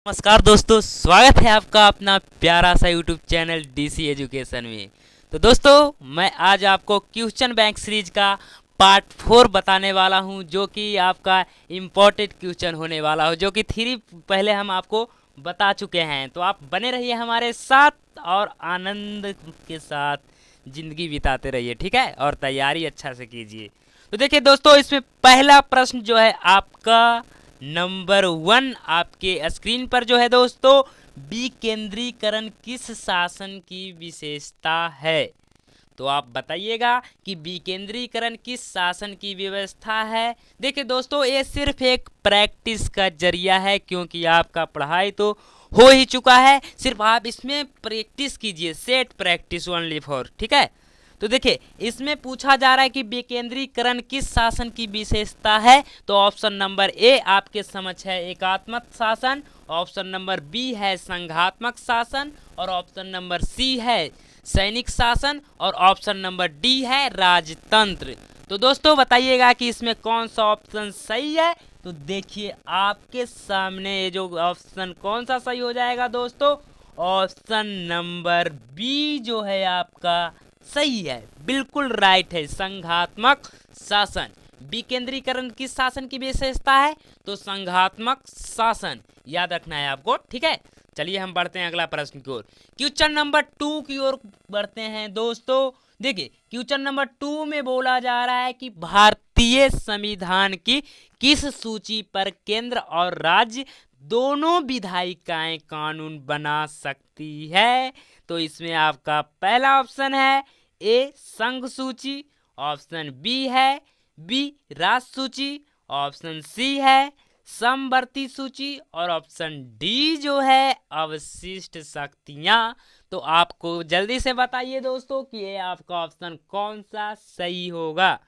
नमस्कार दोस्तों, स्वागत है आपका अपना प्यारा सा यूट्यूब चैनल डीसी एजुकेशन में। तो दोस्तों, मैं आज आपको क्वेश्चन बैंक सीरीज का पार्ट 4 बताने वाला हूं, जो कि आपका इम्पोर्टेंट क्वेश्चन होने वाला हो, जो कि 3 पहले हम आपको बता चुके हैं। तो आप बने रहिए हमारे साथ और आनंद के साथ ज़िंदगी बिताते रहिए, ठीक है, और तैयारी अच्छा से कीजिए। तो देखिए दोस्तों, इसमें पहला प्रश्न जो है आपका नंबर 1 आपके स्क्रीन पर जो है दोस्तों, विकेंद्रीकरण किस शासन की विशेषता है? तो आप बताइएगा कि विकेंद्रीकरण किस शासन की व्यवस्था है। देखिए दोस्तों, ये सिर्फ एक प्रैक्टिस का जरिया है, क्योंकि आपका पढ़ाई तो हो ही चुका है, सिर्फ आप इसमें प्रैक्टिस कीजिए। सेट प्रैक्टिस ओनली फॉर, ठीक है। तो देखिए, इसमें पूछा जा रहा है कि विकेंद्रीकरण किस शासन की विशेषता है। तो ऑप्शन नंबर ए आपके समक्ष है एकात्मक शासन, ऑप्शन नंबर बी है संघात्मक शासन, और ऑप्शन नंबर सी है सैनिक शासन, और ऑप्शन नंबर डी है राजतंत्र। तो दोस्तों बताइएगा कि इसमें कौन सा ऑप्शन सही है। तो देखिए आपके सामने ये जो ऑप्शन कौन सा सही हो जाएगा दोस्तों, ऑप्शन नंबर बी जो है आपका सही है, बिल्कुल राइट है, संघात्मक शासन। विकेंद्रीकरण किस शासन की विशेषता है? तो संघात्मक शासन, याद रखना है आपको, ठीक है। चलिए हम बढ़ते हैं अगला प्रश्न की ओर। क्वेश्चन नंबर 2 की ओर बढ़ते हैं दोस्तों। देखिए, क्वेश्चन नंबर 2 में बोला जा रहा है कि भारतीय संविधान की किस सूची पर केंद्र और राज्य दोनों विधायिकाएं कानून बना सकती है। तो इसमें आपका पहला ऑप्शन है ए संघ सूची, ऑप्शन बी है बी राष्ट्र सूची, ऑप्शन सी है समवर्ती सूची, और ऑप्शन डी जो है अवशिष्ट शक्तियां। तो आपको जल्दी से बताइए दोस्तों कि ये आपका ऑप्शन कौन सा सही होगा।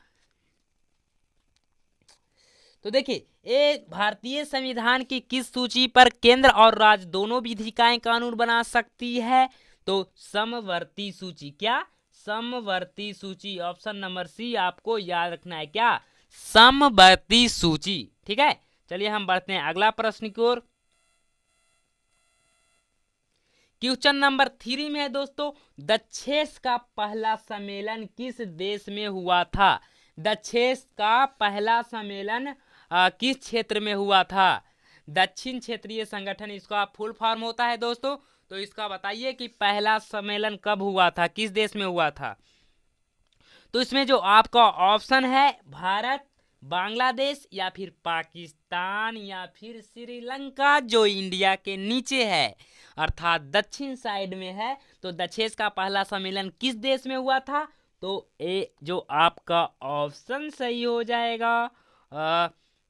तो देखिए, ये भारतीय संविधान की किस सूची पर केंद्र और राज्य दोनों विधिकाएं कानून बना सकती है। तो समवर्ती सूची, क्या समवर्ती सूची, ऑप्शन नंबर सी आपको याद रखना है, क्या समवर्ती सूची, ठीक है। चलिए हम बढ़ते हैं अगला प्रश्न की ओर। क्वेश्चन नंबर 3 में है दोस्तों, दक्षेस का पहला सम्मेलन किस देश में हुआ था? दक्षेस का पहला सम्मेलन किस क्षेत्र में हुआ था? दक्षिण क्षेत्रीय संगठन इसका फुल फॉर्म होता है दोस्तों। तो इसका बताइए कि पहला सम्मेलन कब हुआ था, किस देश में हुआ था। तो इसमें जो आपका ऑप्शन है भारत, बांग्लादेश, या फिर पाकिस्तान, या फिर श्रीलंका, जो इंडिया के नीचे है अर्थात दक्षिण साइड में है। तो दक्षेस का पहला सम्मेलन किस देश में हुआ था? तो ए जो आपका ऑप्शन सही हो जाएगा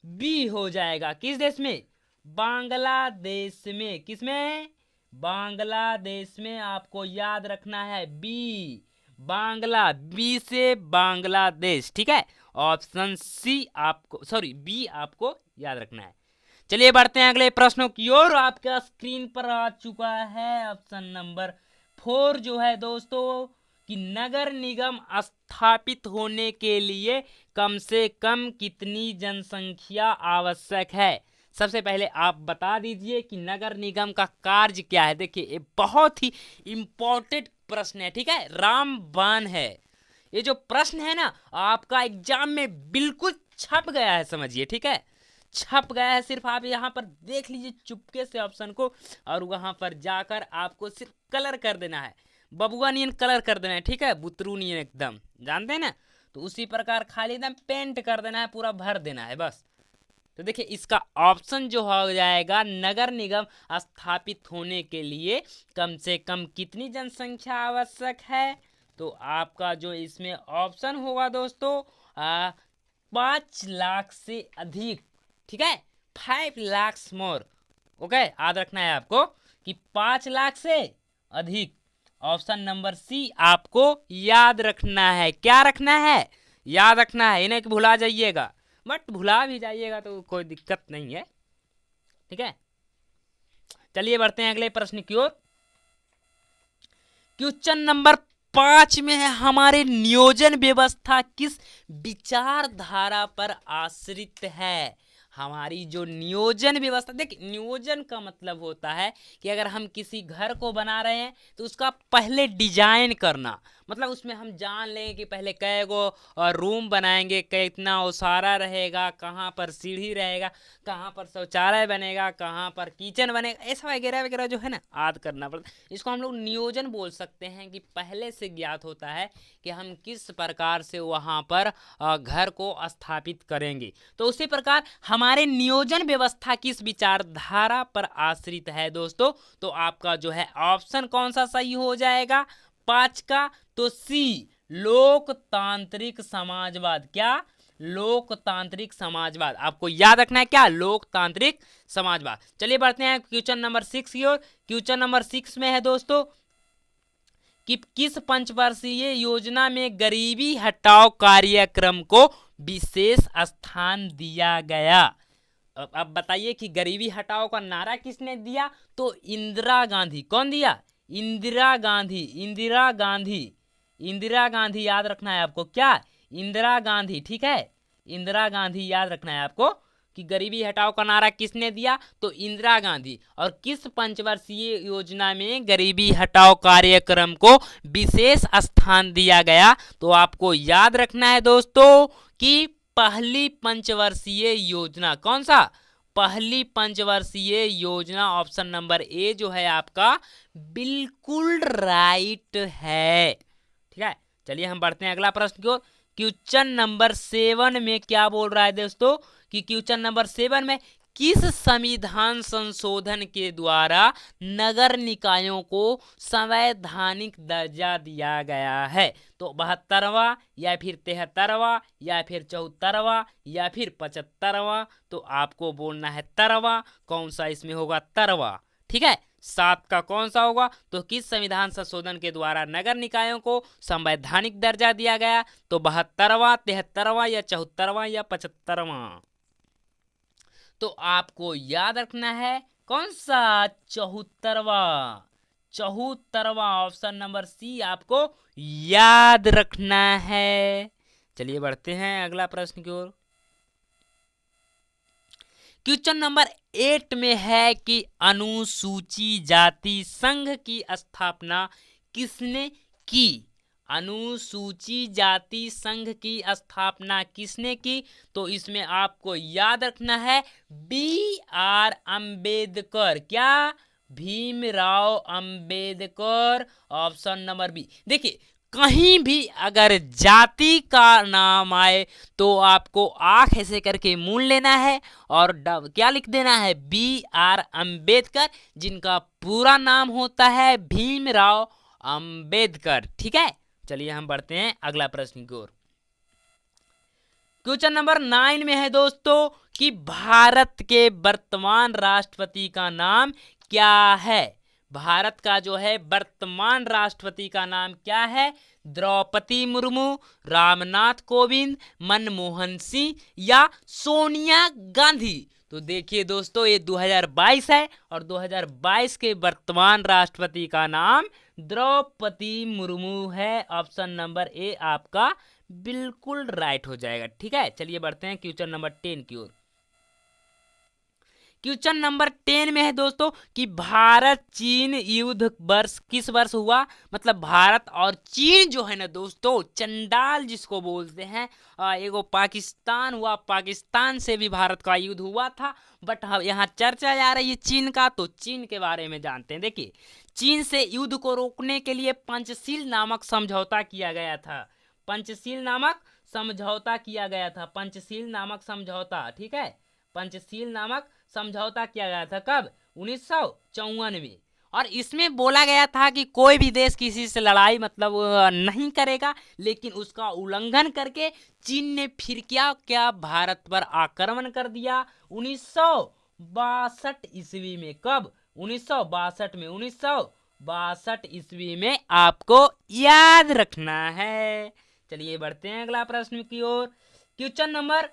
बी हो जाएगा। किस देश में? बांग्लादेश में। किसमें? बांग्लादेश में। आपको याद रखना है बी, बांग्ला, बी से बांग्लादेश, ठीक है। ऑप्शन सी आपको, सॉरी बी आपको याद रखना है। चलिए बढ़ते हैं अगले प्रश्नों की ओर। आपका स्क्रीन पर आ चुका है ऑप्शन नंबर 4 जो है दोस्तों, कि नगर निगम स्थापित होने के लिए कम से कम कितनी जनसंख्या आवश्यक है। सबसे पहले आप बता दीजिए कि नगर निगम का कार्य क्या है। देखिए, ये बहुत ही इंपॉर्टेंट प्रश्न है, ठीक है, रामबाण है। ये जो प्रश्न है ना, आपका एग्जाम में बिल्कुल छप गया है, समझिए, ठीक है, छप गया है। सिर्फ आप यहाँ पर देख लीजिए चुपके से ऑप्शन को, और वहां पर जाकर आपको सिर्फ कलर कर देना है, बबुआ नियन कलर कर देना है, ठीक है, बुतरू नियन एकदम, जानते हैं ना। तो उसी प्रकार खाली एकदम पेंट कर देना है, पूरा भर देना है बस। तो देखिए, इसका ऑप्शन जो हो जाएगा, नगर निगम स्थापित होने के लिए कम से कम कितनी जनसंख्या आवश्यक है। तो आपका जो इसमें ऑप्शन होगा दोस्तों 5 लाख से अधिक, ठीक है, 5 लाख मोर। ओके, याद रखना है आपको कि 5 लाख से अधिक। ऑप्शन नंबर सी आपको याद रखना है। क्या रखना है? याद रखना है, इन्हें भुला जाइएगा, बट भुला भी जाइएगा तो कोई दिक्कत नहीं है, ठीक है। चलिए बढ़ते हैं अगले प्रश्न की ओर। क्वेश्चन नंबर 5 में है, हमारे नियोजन व्यवस्था किस विचारधारा पर आश्रित है? हमारी जो नियोजन व्यवस्था, देखिए नियोजन का मतलब होता है कि अगर हम किसी घर को बना रहे हैं तो उसका पहले डिजाइन करना, मतलब उसमें हम जान लें कि पहले कै गो रूम बनाएंगे, कितना ओसारा रहेगा, कहाँ पर सीढ़ी रहेगा, कहाँ पर शौचालय बनेगा, कहाँ पर किचन बनेगा, ऐसा वगैरह वगैरह जो है ना याद करना पड़ता है। इसको हम लोग नियोजन बोल सकते हैं कि पहले से ज्ञात होता है कि हम किस प्रकार से वहाँ पर घर को स्थापित करेंगे। तो उसी प्रकार हमारे नियोजन व्यवस्था किस विचारधारा पर आश्रित है दोस्तों? तो आपका जो है ऑप्शन कौन सा सही हो जाएगा 5 का? तो सी, लोकतांत्रिक समाजवाद। क्या? लोकतांत्रिक समाजवाद। आपको याद रखना है क्या? लोकतांत्रिक समाजवाद। चलिए बढ़ते हैं क्वेश्चन नंबर 6 की ओर। क्वेश्चन नंबर 6 में है दोस्तों कि किस पंचवर्षीय योजना में गरीबी हटाओ कार्यक्रम को विशेष स्थान दिया गया? अब बताइए कि गरीबी हटाओ का नारा किसने दिया? तो इंदिरा गांधी। कौन दिया? इंदिरा गांधी। इंदिरा गांधी। इंदिरा गांधी याद रखना है आपको। क्या? इंदिरा गांधी। ठीक है, इंदिरा गांधी याद रखना है आपको कि गरीबी हटाओ का नारा किसने दिया? तो इंदिरा गांधी। और किस पंचवर्षीय योजना में गरीबी हटाओ कार्यक्रम को विशेष स्थान दिया गया? तो आपको याद रखना है दोस्तों कि पहली पंचवर्षीय योजना। कौन सा? पहली पंचवर्षीय योजना। ऑप्शन नंबर ए जो है आपका बिल्कुल राइट है। ठीक है, चलिए हम बढ़ते हैं अगला प्रश्न की ओर। क्वेश्चन नंबर 7 में क्या बोल रहा है दोस्तों कि क्वेश्चन नंबर 7 में किस संविधान संशोधन के द्वारा नगर निकायों को संवैधानिक दर्जा दिया गया है? तो 72वां या फिर 73वां या फिर 74वां या फिर 75वां? तो आपको बोलना है तरवा। कौन सा इसमें होगा? तरवा। ठीक है, 7 का कौन सा होगा? तो किस संविधान संशोधन के द्वारा नगर निकायों को संवैधानिक दर्जा दिया गया? तो 72वां, 73वां या 74वां या 75वां? तो आपको याद रखना है कौन सा? 74वां। 74वां ऑप्शन नंबर सी आपको याद रखना है। चलिए बढ़ते हैं अगला प्रश्न की ओर। क्वेश्चन नंबर 8 में है कि अनुसूची जाति संघ की स्थापना किसने की? अनुसूची जाति संघ की स्थापना किसने की? तो इसमें आपको याद रखना है B.R. अम्बेडकर। क्या? Bhimrao Ambedkar. Option number B. देखिए कहीं भी अगर जाति का नाम आए तो आपको आंख ऐसे करके मूल लेना है और क्या लिख देना है? B.R. अम्बेडकर, जिनका पूरा नाम होता है भीमराव अंबेडकर। ठीक है, चलिए हम बढ़ते हैं अगला प्रश्न की ओर। क्वेश्चन नंबर 9 में है दोस्तों कि भारत के वर्तमान राष्ट्रपति का नाम क्या है? भारत का जो है वर्तमान राष्ट्रपति का नाम क्या है? द्रौपदी मुर्मू, रामनाथ कोविंद, मनमोहन सिंह या सोनिया गांधी? तो देखिए दोस्तों ये 2022 है और 2022 के वर्तमान राष्ट्रपति का नाम द्रौपदी मुर्मू है। ऑप्शन नंबर ए आपका बिल्कुल राइट हो जाएगा। ठीक है, चलिए बढ़ते हैं क्वेश्चन नंबर 10 की ओर। क्वेश्चन नंबर 10 में है दोस्तों कि भारत चीन युद्ध वर्ष किस वर्ष हुआ? मतलब भारत और चीन जो है ना दोस्तों, चंडाल जिसको बोलते हैं, एगो पाकिस्तान हुआ, पाकिस्तान से भी भारत का युद्ध हुआ था। बट यहाँ चर्चा जा रही है चीन का, तो चीन के बारे में जानते हैं। देखिए चीन से युद्ध को रोकने के लिए पंचशील नामक समझौता किया गया था। पंचशील नामक समझौता किया गया था। पंचशील नामक समझौता। ठीक है, पंचशील नामक समझौता किया गया था कब? 1954 में। और इसमें बोला गया था कि कोई भी देश किसी से लड़ाई मतलब नहीं करेगा, लेकिन उसका उल्लंघन करके चीन ने फिर क्या क्या भारत पर आक्रमण कर दिया 1962 ईस्वी में। कब? 1962 में। 1962 ईस्वी में आपको याद रखना है। चलिए बढ़ते हैं अगला प्रश्न की ओर। क्वेश्चन नंबर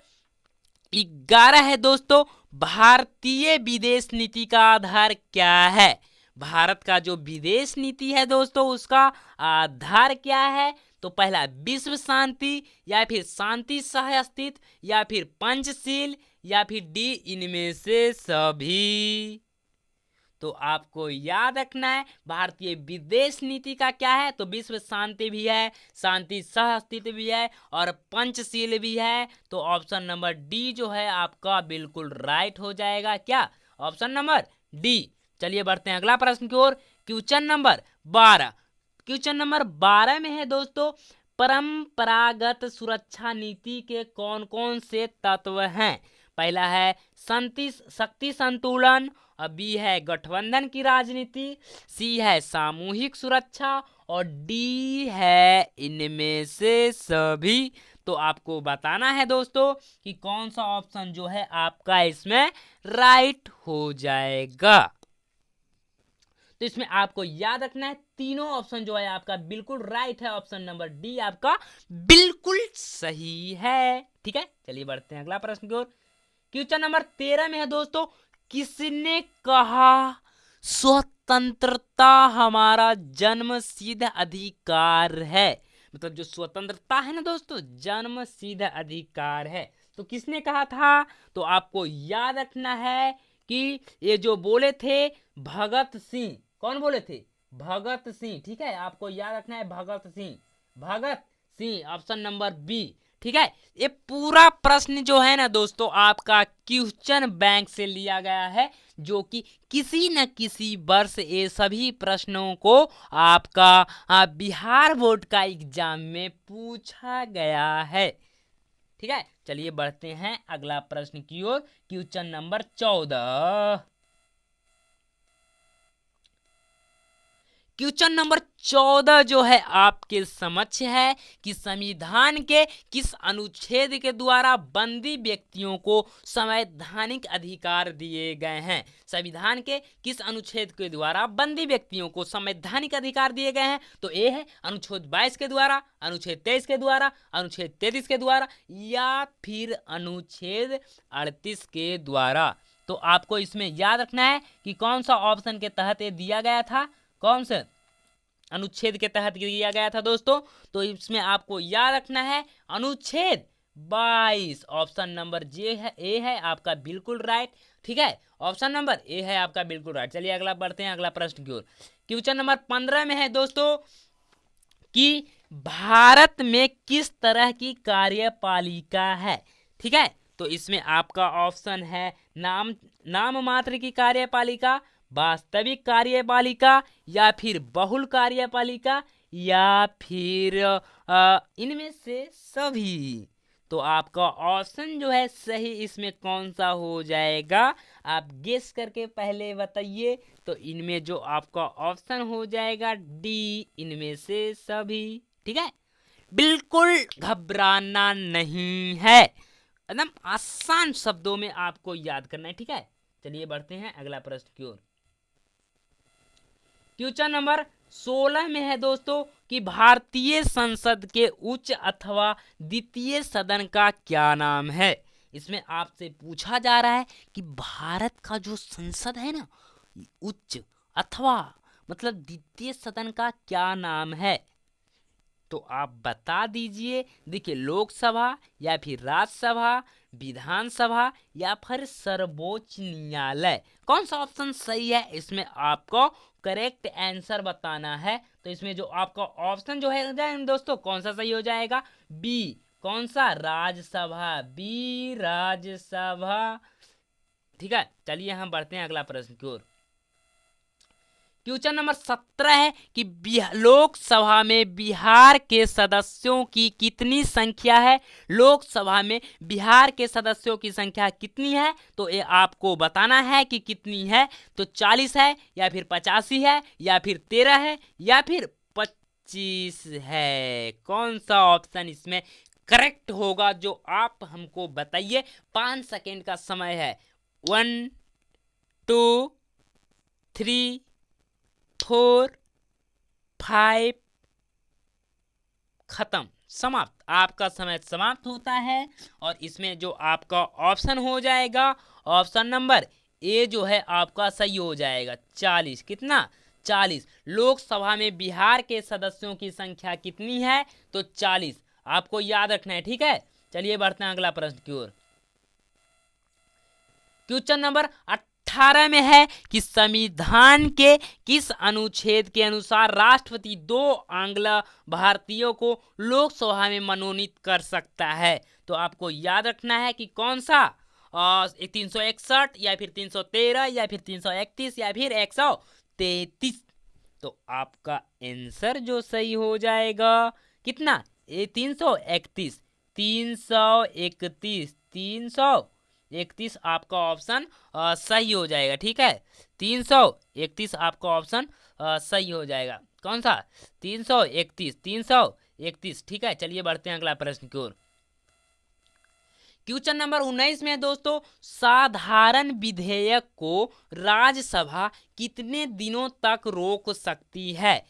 11 है दोस्तों, भारतीय विदेश नीति का आधार क्या है? भारत का जो विदेश नीति है दोस्तों उसका आधार क्या है? तो पहला विश्व शांति या फिर शांति सह अस्तित्व या फिर पंचशील या फिर डी इनमें से सभी। तो आपको याद रखना है भारतीय विदेश नीति का क्या है, तो विश्व शांति भी है, शांति सह अस्तित्व भी है और पंचशील भी है। तो ऑप्शन नंबर डी जो है आपका बिल्कुल राइट हो जाएगा। क्या? Option number D. चलिए बढ़ते हैं अगला प्रश्न की ओर। Question number 12। क्वेश्चन नंबर 12 में है दोस्तों, परंपरागत सुरक्षा नीति के कौन कौन से तत्व हैं? पहला है शक्ति संतुलन, बी है गठबंधन की राजनीति, सी है सामूहिक सुरक्षा और डी है इनमें से सभी। तो आपको बताना है दोस्तों कि कौन सा ऑप्शन जो है आपका इसमें राइट हो जाएगा। तो इसमें आपको याद रखना है तीनों ऑप्शन जो है आपका बिल्कुल राइट है। ऑप्शन नंबर डी आपका बिल्कुल सही है। ठीक है, चलिए बढ़ते हैं अगला प्रश्न की ओर। क्वेश्चन नंबर 13 में है दोस्तों, किसने कहा स्वतंत्रता हमारा जन्मसिद्ध अधिकार है? मतलब जो स्वतंत्रता है ना दोस्तों, जन्मसिद्ध अधिकार है। तो किसने कहा था? तो आपको याद रखना है कि ये जो बोले थे भगत सिंह। कौन बोले थे? भगत सिंह। ठीक है, आपको याद रखना है Bhagat Singh. Bhagat Singh, option number B. ठीक है, ये पूरा प्रश्न जो है ना दोस्तों आपका क्वेश्चन बैंक से लिया गया है, जो कि किसी न किसी वर्ष ये सभी प्रश्नों को आपका बिहार बोर्ड का एग्जाम में पूछा गया है। ठीक है, चलिए बढ़ते हैं अगला प्रश्न की ओर। Question number 14। क्वेश्चन नंबर 14 जो है आपके समक्ष है कि संविधान के किस अनुच्छेद के द्वारा बंदी व्यक्तियों को संवैधानिक अधिकार दिए गए हैं? संविधान के किस अनुच्छेद के द्वारा बंदी व्यक्तियों को संवैधानिक अधिकार दिए गए हैं? तो ए है अनुच्छेद 22 के द्वारा, अनुच्छेद 23 के द्वारा, अनुच्छेद 33 के द्वारा या फिर अनुच्छेद 38 के द्वारा। तो आपको इसमें याद रखना है कि कौन सा ऑप्शन के तहत ये दिया गया था, कौन से अनुच्छेद के तहत दिया गया था दोस्तों। तो इसमें आपको याद रखना है अनुच्छेद 22। ऑप्शन नंबर जे है, ए है आपका बिल्कुल राइट। ठीक है, ऑप्शन नंबर ए है आपका बिल्कुल राइट। चलिए अगला बढ़ते हैं अगला प्रश्न की ओर। क्वेश्चन नंबर 15 में है दोस्तों कि भारत में किस तरह की कार्यपालिका है? ठीक है, तो इसमें आपका ऑप्शन है नाम मात्र की कार्यपालिका, वास्तविक कार्यपालिका या फिर बहुल कार्यपालिका या फिर इनमें से सभी। तो आपका ऑप्शन जो है सही इसमें कौन सा हो जाएगा? आप गेस करके पहले बताइए। तो इनमें जो आपका ऑप्शन हो जाएगा डी, इनमें से सभी। ठीक है, बिल्कुल घबराना नहीं है, एकदम आसान शब्दों में आपको याद करना है। ठीक है, चलिए बढ़ते हैं अगला प्रश्न की ओर। क्वेश्चन नंबर 16 में है दोस्तों कि भारतीय संसद के उच्च अथवा द्वितीय सदन का क्या नाम है? इसमें आपसे पूछा जा रहा है कि भारत का जो संसद है ना, उच्च अथवा मतलब द्वितीय सदन का क्या नाम है? तो आप बता दीजिए। देखिए, लोकसभा या फिर राज्यसभा, विधानसभा या फिर सर्वोच्च न्यायालय, कौन सा ऑप्शन सही है? इसमें आपको करेक्ट आंसर बताना है। तो इसमें जो आपका ऑप्शन जो है दोस्तों कौन सा सही हो जाएगा? बी। कौन सा? राज्यसभा, बी राज्यसभा। ठीक है, चलिए हम बढ़ते हैं अगला प्रश्न की ओर। क्वेश्चन नंबर 17 है कि लोकसभा में बिहार के सदस्यों की कितनी संख्या है? लोकसभा में बिहार के सदस्यों की संख्या कितनी है? तो ये आपको बताना है कि कितनी है। तो 40 है या फिर 85 है या फिर 13 है या फिर 25 है। कौन सा ऑप्शन इसमें करेक्ट होगा जो आप हमको बताइए। 5 सेकेंड का समय है। 1 2 3 4 5 खत्म, समाप्त। आपका समय समाप्त होता है और इसमें जो आपका ऑप्शन हो जाएगा, ऑप्शन नंबर ए जो है आपका सही हो जाएगा। 40। कितना? 40। लोकसभा में बिहार के सदस्यों की संख्या कितनी है? तो 40। आपको याद रखना है। ठीक है, चलिए बढ़ते हैं अगला प्रश्न की ओर। क्वेश्चन नंबर 18 में है कि संविधान के किस अनुच्छेद के अनुसार राष्ट्रपति 2 आंग्ल भारतीयों को लोकसभा में मनोनीत कर सकता है। तो आपको याद रखना है कि कौन सा 361 या फिर 313 या फिर 331 या फिर 133। तो आपका आंसर जो सही हो जाएगा कितना, 331, 331 आपका ऑप्शन सही हो जाएगा। ठीक है, 331 आपका ऑप्शन सही हो जाएगा। कौन सा, 331। ठीक है, चलिए बढ़ते हैं अगला प्रश्न की ओर। क्वेश्चन नंबर 19 में दोस्तों, साधारण विधेयक को राज्यसभा कितने दिनों तक रोक सकती है?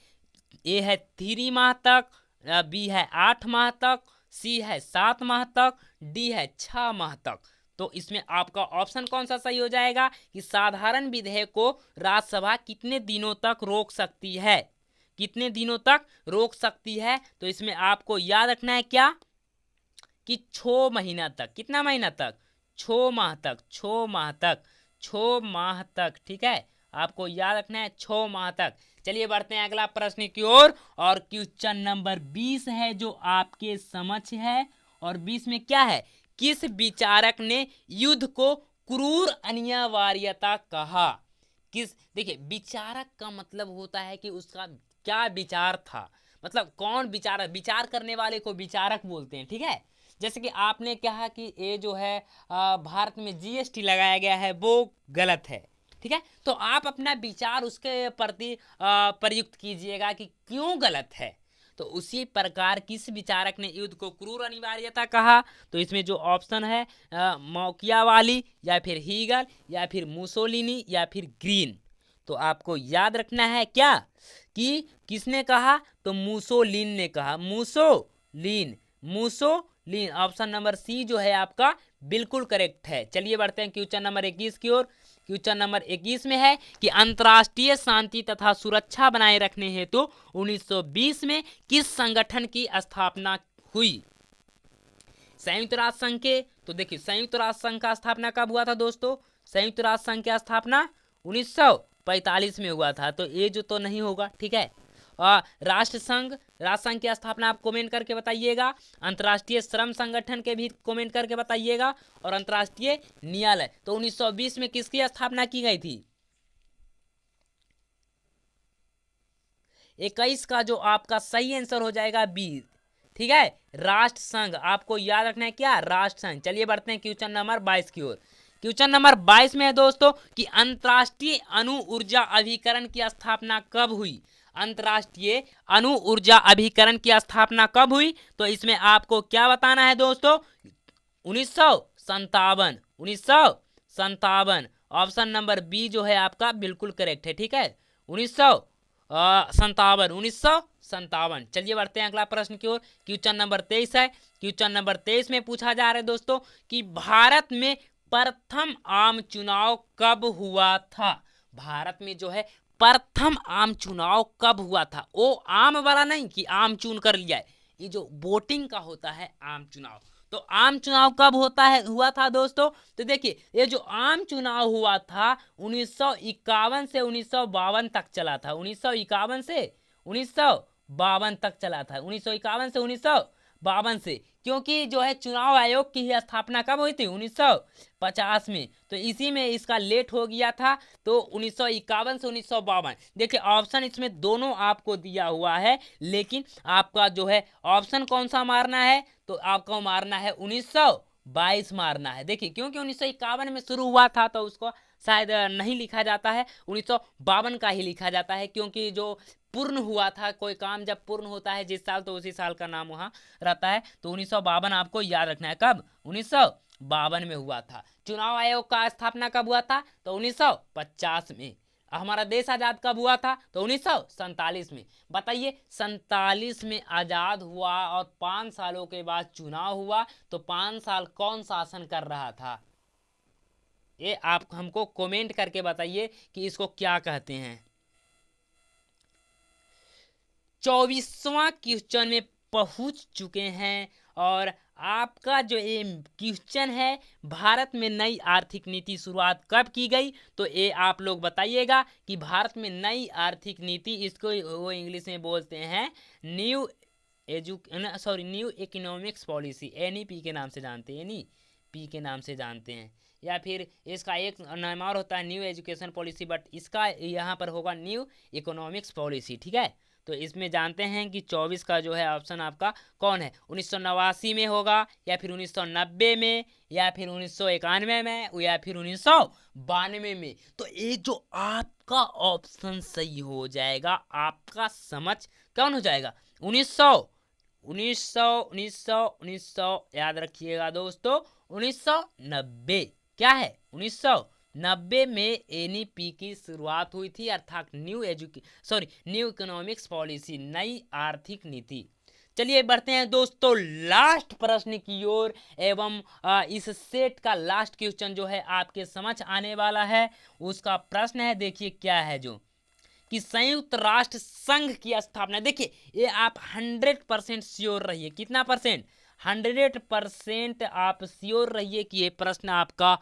ए है 3 माह तक, बी है 8 माह तक, सी है 7 माह तक, डी है 6 माह तक। तो इसमें आपका ऑप्शन कौन सा सही हो जाएगा कि साधारण विधेयक को राज्यसभा कितने दिनों तक रोक सकती है, कितने दिनों तक रोक सकती है? तो इसमें आपको याद रखना है क्या कि 6 महीना तक। कितना महीना तक, 6 माह तक, 6 माह तक, 6 माह तक। ठीक है, आपको याद रखना है 6 माह तक। चलिए बढ़ते हैं अगला प्रश्न की ओर, और क्वेश्चन नंबर 20 है जो आपके समक्ष है। और 20 में क्या है, किस विचारक ने युद्ध को क्रूर अनिवार्यता कहा? किस, देखिए विचारक का मतलब होता है कि उसका क्या विचार था, मतलब कौन विचारक, विचार करने वाले को विचारक बोलते हैं। ठीक है, जैसे कि आपने कहा कि ये जो है भारत में जीएसटी लगाया गया है वो गलत है। ठीक है, तो आप अपना विचार उसके प्रति प्रयुक्त कीजिएगा कि क्यों गलत है। तो उसी प्रकार किस विचारक ने युद्ध को क्रूर अनिवार्यता कहा? तो इसमें जो ऑप्शन है मैकियावेली या फिर हीगल या फिर मुसोलिनी या फिर ग्रीन। तो आपको याद रखना है क्या कि किसने कहा, तो मुसोलिन ने कहा, मुसोलिन। ऑप्शन नंबर सी जो है आपका बिल्कुल करेक्ट है। चलिए बढ़ते हैं क्वेश्चन नंबर 21 की ओर। क्वेश्चन नंबर 21 में है कि अंतर्राष्ट्रीय शांति तथा सुरक्षा बनाए रखने हेतु 1920 में किस संगठन की स्थापना हुई? संयुक्त राष्ट्र संघ के। तो देखिए संयुक्त राष्ट्र संघ का स्थापना कब हुआ था दोस्तों? संयुक्त राष्ट्र संघ की स्थापना 1945 में हुआ था। तो ये जो तो नहीं होगा। ठीक है, राष्ट्र संघ की स्थापना आप कमेंट करके बताइएगा। अंतर्राष्ट्रीय श्रम संगठन के भी कमेंट करके बताइएगा। और अंतर्राष्ट्रीय न्यायालय, तो 1920 में किसकी स्थापना की गई थी? 21 का जो आपका सही आंसर हो जाएगा बी। ठीक है, राष्ट्र संघ। आपको याद रखना है क्या, राष्ट्र संघ। चलिए बढ़ते हैं क्वेश्चन नंबर 22 की ओर। क्वेश्चन नंबर 22 में है दोस्तों कि अंतर्राष्ट्रीय अणु ऊर्जा अभिकरण की स्थापना कब हुई? अंतर्राष्ट्रीय अणु ऊर्जा अभिकरण की स्थापना कब हुई? तो इसमें आपको क्या बताना है दोस्तों, 1957। ऑप्शन नंबर बी जो है आपका बिल्कुल करेक्ट है। ठीक है, 1957। चलिए बढ़ते हैं अगला प्रश्न की ओर। क्वेश्चन नंबर 23 है। क्वेश्चन नंबर 23 में पूछा जा रहा है दोस्तों कि भारत में प्रथम आम चुनाव कब हुआ था? भारत में जो है प्रथम आम चुनाव कब हुआ था? वो आम वाला नहीं कि आम चुन कर लिया है, ये जो वोटिंग का होता है आम चुनाव। तो आम चुनाव कब हुआ था दोस्तों? तो देखिए ये जो आम चुनाव हुआ था 1951 से 1952 तक चला था। 1951 से 1952 तक चला था। 1951 से 1952 से, क्योंकि जो है चुनाव आयोग की स्थापना कब हुई थी? 1950 में। तो इसी में इसका लेट हो गया था। तो 1951 से 1952। देखिए ऑप्शन इसमें दोनों आपको दिया हुआ है, लेकिन आपका जो है ऑप्शन कौन सा मारना है? तो आपको मारना है 1922 मारना है। देखिए क्योंकि 1951 में शुरू हुआ था तो उसको शायद नहीं लिखा जाता है, 1952 का ही लिखा जाता है, क्योंकि जो पूर्ण हुआ था, कोई काम जब पूर्ण होता है जिस साल तो उसी साल का नाम वहाँ रहता है। तो 1952 आपको याद रखना है। कब? 1952 में हुआ था। चुनाव आयोग का स्थापना कब हुआ था? तो 1950 में। हमारा देश आजाद कब हुआ था? तो 1947 में। बताइए 47 में आजाद हुआ और 5 सालों के बाद चुनाव हुआ, तो 5 साल कौन शासन कर रहा था? ये आप हमको कमेंट करके बताइए कि इसको क्या कहते हैं। 24वां क्वेश्चन में पहुंच चुके हैं और आपका जो ये क्वेश्चन है, भारत में नई आर्थिक नीति शुरुआत कब की गई, तो ये आप लोग बताइएगा कि भारत में नई आर्थिक नीति, इसको वो इंग्लिश में बोलते हैं न्यू इकोनॉमिक्स पॉलिसी, NEP के नाम से जानते हैं, NEP के नाम से जानते हैं, या फिर इसका एक नाम और होता है न्यू एजुकेशन पॉलिसी, बट इसका यहाँ पर होगा न्यू इकोनॉमिक्स पॉलिसी। ठीक है, तो इसमें जानते हैं कि 24 का जो है ऑप्शन आपका कौन है, 1989 में होगा, या फिर 1990 में, या फिर 1991 में, या फिर 1992 में। तो ये जो आपका ऑप्शन सही हो जाएगा, आपका समझ कौन हो जाएगा, 1900 याद रखिएगा दोस्तों, 1990 क्या है, 1990 में NEP की शुरुआत हुई थी, अर्थात न्यू इकोनॉमिक्स पॉलिसी, नई आर्थिक नीति। चलिए बढ़ते हैं दोस्तों लास्ट प्रश्न की ओर, एवं इस सेट का लास्ट क्वेश्चन जो है आपके समझ आने वाला है। उसका प्रश्न है, देखिए क्या है, जो कि संयुक्त राष्ट्र संघ की स्थापना, देखिए ये आप 100% श्योर रहिए, कितना परसेंट, 100% आप श्योर रहिए कि ये प्रश्न आपका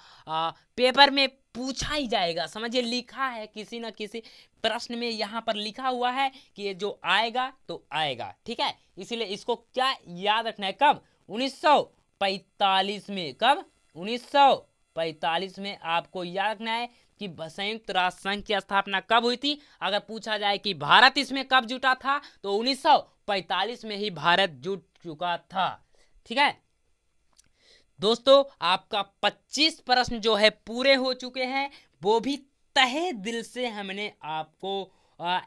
पेपर में पूछा ही जाएगा। समझिए, लिखा है किसी न किसी प्रश्न में, यहाँ पर लिखा हुआ है कि ये जो आएगा तो आएगा। ठीक है, इसलिए इसको क्या याद रखना है, कब, 1945 में, कब, 1945 में आपको याद रखना है कि संयुक्त राष्ट्र संघ की स्थापना कब हुई थी। अगर पूछा जाए कि भारत इसमें कब जुटा था, तो 1945 में ही भारत जुट चुका था। ठीक है दोस्तों, आपका 25 प्रश्न जो है पूरे हो चुके हैं, वो भी तहे दिल से हमने आपको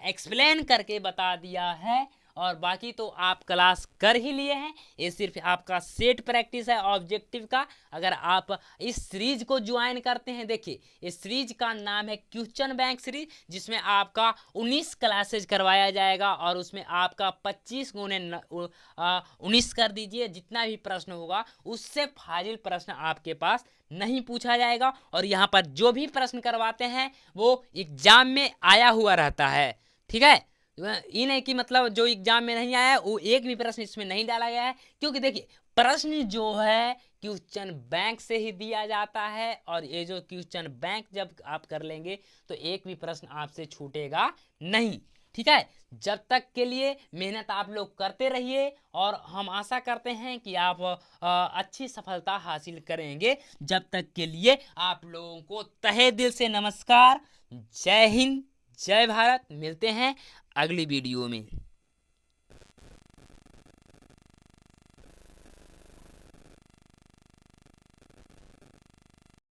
एक्सप्लेन करके बता दिया है, और बाकी तो आप क्लास कर ही लिए हैं। ये सिर्फ आपका सेट प्रैक्टिस है ऑब्जेक्टिव का। अगर आप इस सीरीज को ज्वाइन करते हैं, देखिए इस सीरीज का नाम है क्वेश्चन बैंक सीरीज, जिसमें आपका 19 क्लासेज करवाया जाएगा, और उसमें आपका 25 गुने 19 कर दीजिए, जितना भी प्रश्न होगा उससे फाजिल प्रश्न आपके पास नहीं पूछा जाएगा। और यहाँ पर जो भी प्रश्न करवाते हैं वो एग्जाम में आया हुआ रहता है। ठीक है, ये नहीं कि मतलब जो एग्जाम में नहीं आया वो एक भी प्रश्न इसमें नहीं डाला गया है, क्योंकि देखिए प्रश्न जो है क्वेश्चन बैंक से ही दिया जाता है, और ये जो क्वेश्चन बैंक जब आप कर लेंगे तो एक भी प्रश्न आपसे छूटेगा नहीं। ठीक है, जब तक के लिए मेहनत आप लोग करते रहिए, और हम आशा करते हैं कि आप अच्छी सफलता हासिल करेंगे। जब तक के लिए आप लोगों को तहे दिल से नमस्कार, जय हिंद, जय भारत। मिलते हैं अगली वीडियो में।